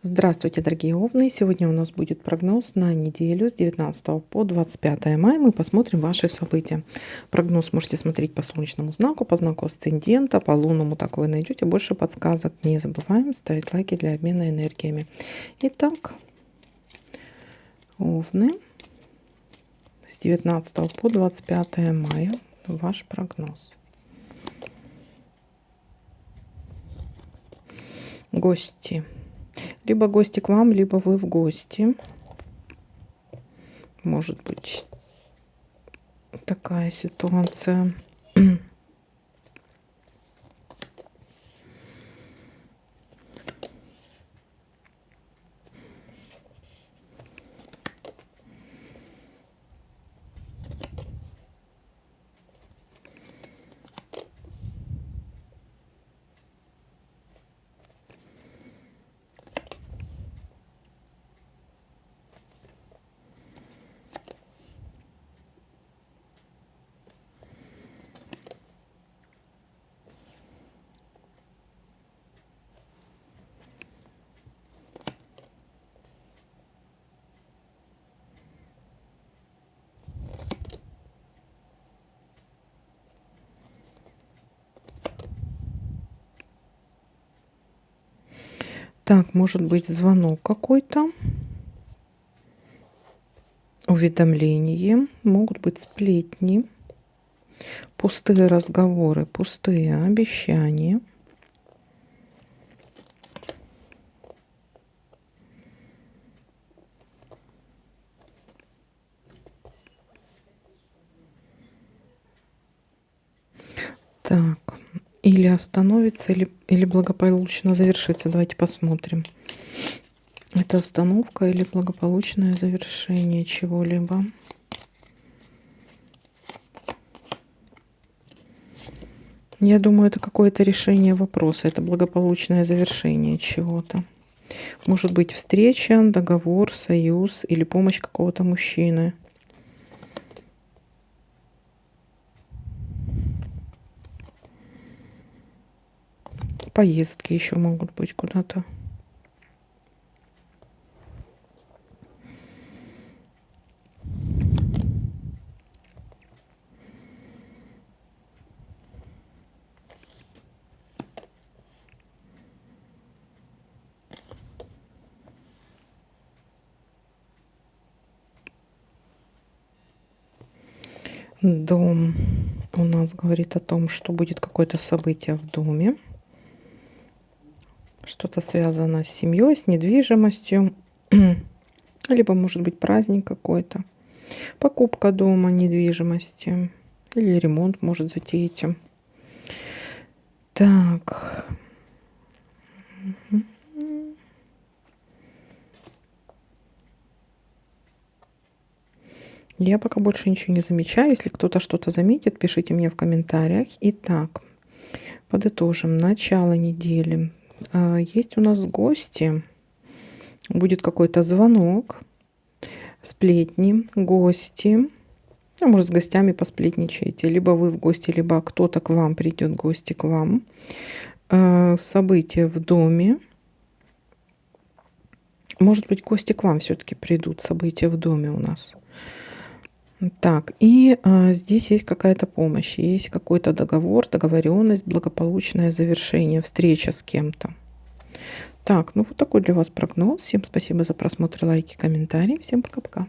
Здравствуйте, дорогие овны! Сегодня у нас будет прогноз на неделю с 19 по 25 мая. Мы посмотрим ваши события. Прогноз можете смотреть по солнечному знаку, по знаку асцендента, по лунному, так вы найдете больше подсказок. Не забываем ставить лайки для обмена энергиями. Итак, овны, с 19 по 25 мая ваш прогноз. Гости. Либо гости к вам, либо вы в гости. Может быть такая ситуация. Так, может быть звонок какой-то, уведомление, могут быть сплетни, пустые разговоры, пустые обещания. Так, или остановится, или благополучно завершится. Давайте посмотрим. Это остановка или благополучное завершение чего-либо. Я думаю, это какое-то решение вопроса, это благополучное завершение чего-то. Может быть встреча, договор, союз или помощь какого-то мужчины. Поездки еще могут быть куда-то. Дом у нас говорит о том, что будет какое-то событие в доме. Что-то связано с семьей, с недвижимостью. Либо может быть праздник какой-то. Покупка дома, недвижимости. Или ремонт может затеять. Так. Я пока больше ничего не замечаю. Если кто-то что-то заметит, пишите мне в комментариях. Итак, подытожим. Начало недели. Есть у нас гости. Будет какой-то звонок. Сплетни, гости. Может, с гостями посплетничаете. Либо вы в гости, либо кто-то к вам придет, гости к вам. События в доме. Может быть, гости к вам все-таки придут. События в доме у нас. Так, и здесь есть какая-то помощь, есть какой-то договор, договоренность, благополучное завершение, встреча с кем-то. Так, ну вот такой для вас прогноз. Всем спасибо за просмотр, лайки, комментарии. Всем пока-пока.